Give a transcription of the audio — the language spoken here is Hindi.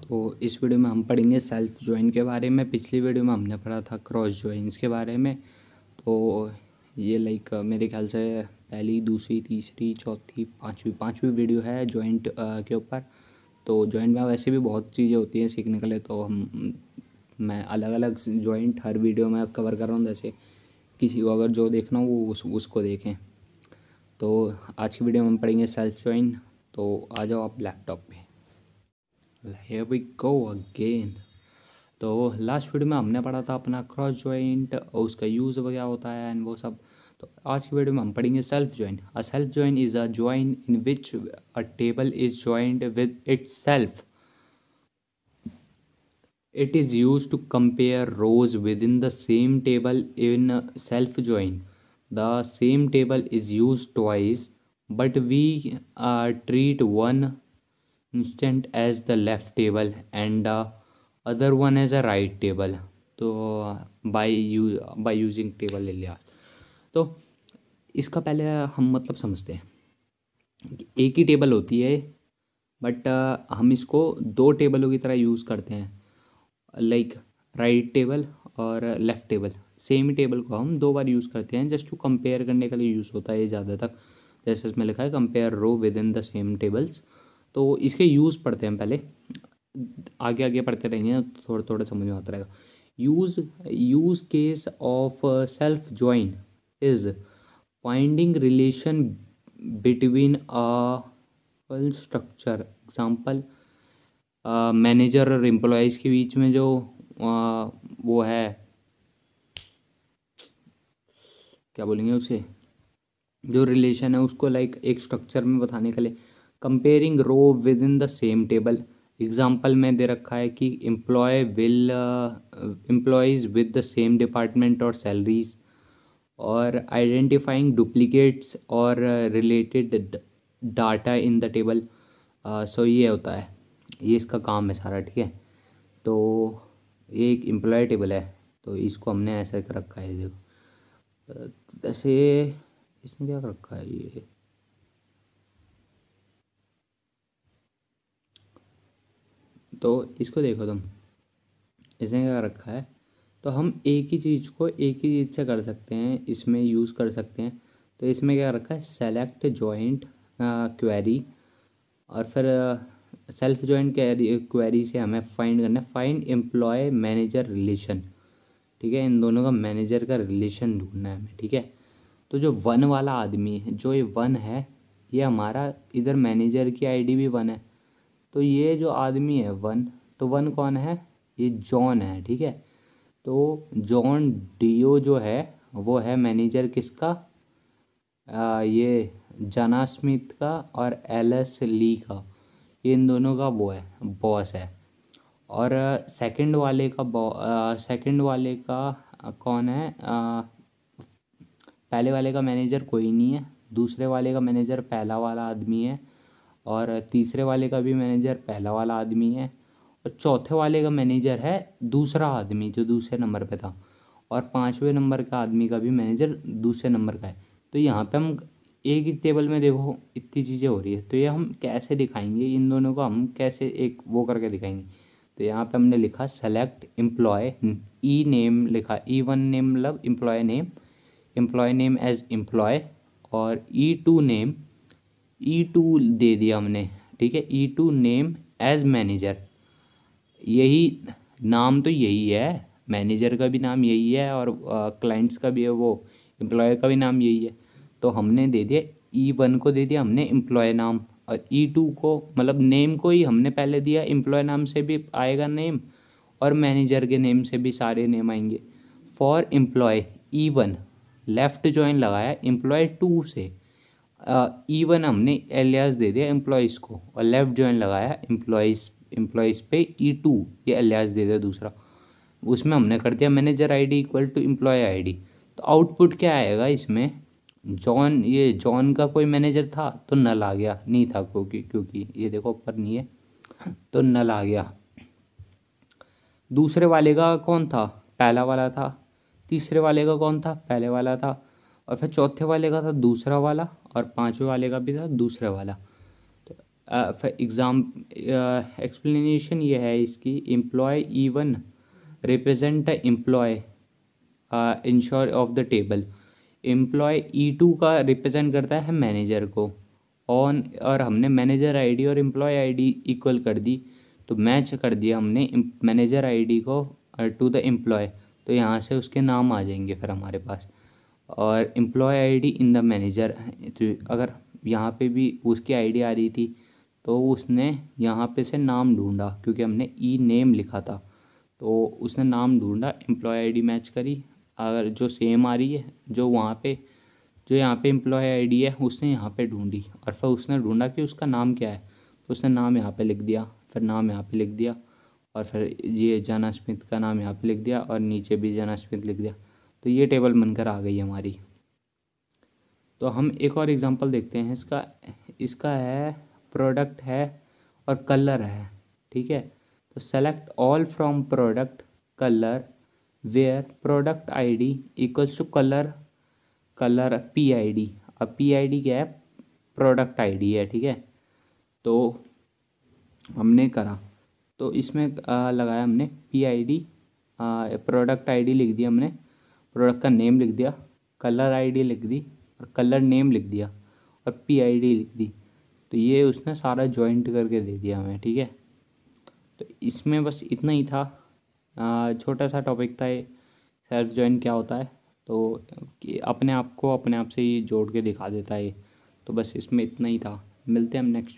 तो इस वीडियो में हम पढ़ेंगे सेल्फ ज्वाइन के बारे में। पिछली वीडियो में हमने पढ़ा था क्रॉस ज्वाइंस के बारे में। तो ये मेरे ख्याल से पहली, दूसरी, तीसरी, चौथी, पांचवी वीडियो है जॉइंट के ऊपर। तो जॉइंट में वैसे भी बहुत चीज़ें होती हैं सीखने के लिए, तो मैं अलग अलग जॉइंट हर वीडियो में कवर कर रहा हूँ। जैसे किसी को अगर जो देखना हो वो उसको देखें। तो आज की वीडियो में हम पढ़ेंगे सेल्फ ज्वाइन। तो आ जाओ आप लैपटॉप पे। Here we go again। तो लास्ट वीडियो में हमने पढ़ा था अपना क्रॉस जॉइंट और उसका यूज़ क्या होता है एंड वो सब। तो आज की वीडियो में हम पढ़ेंगे self join. A self join is a join in which a table is joined with itself. It is used to compare rows within the same table in self join. The same table is used twice, but we treat one instant as the left table and the other one as a right table। तो by using table alias। तो इसका पहले हम मतलब समझते हैं कि एक ही टेबल होती है, बट हम इसको दो टेबलों की तरह यूज़ करते हैं। लाइक राइट टेबल और लेफ़्ट टेबल, सेम ही टेबल को हम दो बार यूज़ करते हैं। जस्ट टू कंपेयर करने के लिए यूज़ होता है ये ज़्यादातर। जैसे इसमें लिखा है compare row with in the same tables. तो इसके यूज़ पढ़ते हैं पहले, आगे आगे पढ़ते रहेंगे तो थोड़ा थोड़ा समझ में आता रहेगा। Use case of self join is finding relation between a structure. Example, manager और एम्प्लॉयज़ के बीच में जो वो है, क्या बोलेंगे उसे, जो रिलेशन है उसको एक स्ट्रक्चर में बताने के लिए comparing row with in the same table. Example में दे रखा है कि employees with the same department और सैलरीज, और आइडेंटिफाइंग डुप्लीकेट्स और related data in the table. So ये होता है, ये इसका काम है सारा, ठीक है। तो ये एक एम्प्लॉय टेबल है, तो इसको हमने ऐसा कर रखा है। देखो जैसे इसने क्या कर रखा है, ये तो इसको देखो तुम, इसने क्या कर रखा है। तो हम एक ही चीज़ को एक ही चीज़ से कर सकते हैं, इसमें यूज़ कर सकते हैं। तो इसमें क्या रखा है, सेलेक्ट जॉइंट क्वेरी, और फिर सेल्फ जॉइंट क्वेरी से हमें फाइंड करना है, फाइंड एम्प्लॉय मैनेजर रिलेशन। ठीक है, इन दोनों का मैनेजर का रिलेशन ढूंढना है हमें, ठीक है। तो जो वन वाला आदमी है, जो ये वन है, ये हमारा इधर मैनेजर की आईडी भी वन है। तो ये जो आदमी है वन, तो वन कौन है, ये जॉन है, ठीक है। तो जॉन डीओ जो है वो है मैनेजर किसका, ये जाना स्मिथ का और एलएस ली का, ये इन दोनों का वो है, बॉस है। और सेकंड वाले का कौन है, पहले वाले का मैनेजर कोई नहीं है, दूसरे वाले का मैनेजर पहला वाला आदमी है, और तीसरे वाले का भी मैनेजर पहला वाला आदमी है, और चौथे वाले का मैनेजर है दूसरा आदमी जो दूसरे नंबर पे था, और पांचवें नंबर का आदमी का भी मैनेजर दूसरे नंबर का है। तो यहाँ पे हम एक ही टेबल में देखो इतनी चीज़ें हो रही है, तो ये हम कैसे दिखाएंगे, इन दोनों को हम कैसे एक वो करके दिखाएंगे। तो यहाँ पे हमने लिखा सेलेक्ट एम्प्लॉय, ई नेम लिखा, ई वन नेम मतलब एम्प्लॉय नेम एज एम्प्लॉय, और ई टू दे दिया हमने, ठीक है, ई टू नेम एज मैनेजर। यही नाम तो यही है, मैनेजर का भी नाम यही है, और क्लाइंट्स का भी है, वो एम्प्लॉय का भी नाम यही है। तो हमने दे दिया ई वन को दे दिया हमने एम्प्लॉय नाम, और ई टू को मतलब नेम को ही हमने पहले दिया, एम्प्लॉय नाम से भी आएगा नेम, और मैनेजर के नेम से भी सारे नेम आएंगे। For employee E one left join लगाया एम्प्लॉय टू से, ई वन हमने एलियास दे दिया एम्प्लॉयज़ को, और लेफ्ट ज्वाइन लगाया एम्प्लॉयज़ पे ई टू, ये एलियास दे दिया दूसरा। उसमें हमने कर दिया manager ID equal to employee ID. तो आउटपुट क्या आएगा इसमें, जॉन का कोई मैनेजर था तो नल आ गया, नहीं था क्योंकि ये देखो ऊपर नहीं है, तो नल आ गया। दूसरे वाले का कौन था, पहला वाला था। तीसरे वाले का कौन था, पहले वाला था। और फिर चौथे वाले का था दूसरा वाला, और पांचवें वाले का भी था दूसरा वाला। तो एग्ज़ाम एक्सप्लेनेशन ये है इसकी, employee E1 represent employee insure of the table, employee E2 का रिप्रेजेंट करता है मैनेजर को ऑन, और हमने मैनेजर आईडी और एम्प्लॉय आईडी इक्वल कर दी, तो मैच कर दिया हमने मैनेजर आईडी को टू द एम्प्लॉय, तो यहाँ से उसके नाम आ जाएंगे फिर हमारे पास, और employee ID in the manager, तो अगर यहाँ पे भी उसकी आईडी आ रही थी तो उसने यहाँ पे से नाम ढूंढा, क्योंकि हमने ई नेम लिखा था, तो उसने नाम ढूंढा, एम्प्लॉय आईडी मैच करी, अगर जो सेम आ रही है जो यहाँ पे एम्प्लॉय आईडी है उसने यहाँ पे ढूंढी, और फिर उसने ढूंढा कि उसका नाम क्या है, तो उसने नाम यहाँ पे लिख दिया, फिर नाम यहाँ पे लिख दिया, और फिर ये जाना स्मिथ का नाम यहाँ पे लिख दिया, और नीचे भी जाना स्मिथ लिख दिया, तो ये टेबल बनकर आ गई हमारी। तो हम एक और एग्जांपल देखते हैं इसका। इसका है प्रोडक्ट है और कलर है, ठीक है। तो select all from product colour where product ID equals to colour PID। अब PID क्या है, प्रोडक्ट आईडी है, ठीक है। तो हमने करा, तो इसमें लगाया हमने PID, प्रोडक्ट आईडी लिख दिया हमने, प्रोडक्ट का नेम लिख दिया, कलर आईडी लिख दी और कलर नेम लिख दिया और PID लिख दी, तो ये उसने सारा जॉइंट करके दे दिया हमें, ठीक है। तो इसमें बस इतना ही था, छोटा सा टॉपिक था ये, सेल्फ जॉइन क्या होता है, तो कि अपने आप को अपने आप से ही जोड़ के दिखा देता है ये, तो बस इसमें इतना ही था। मिलते हैं हम नेक्स्ट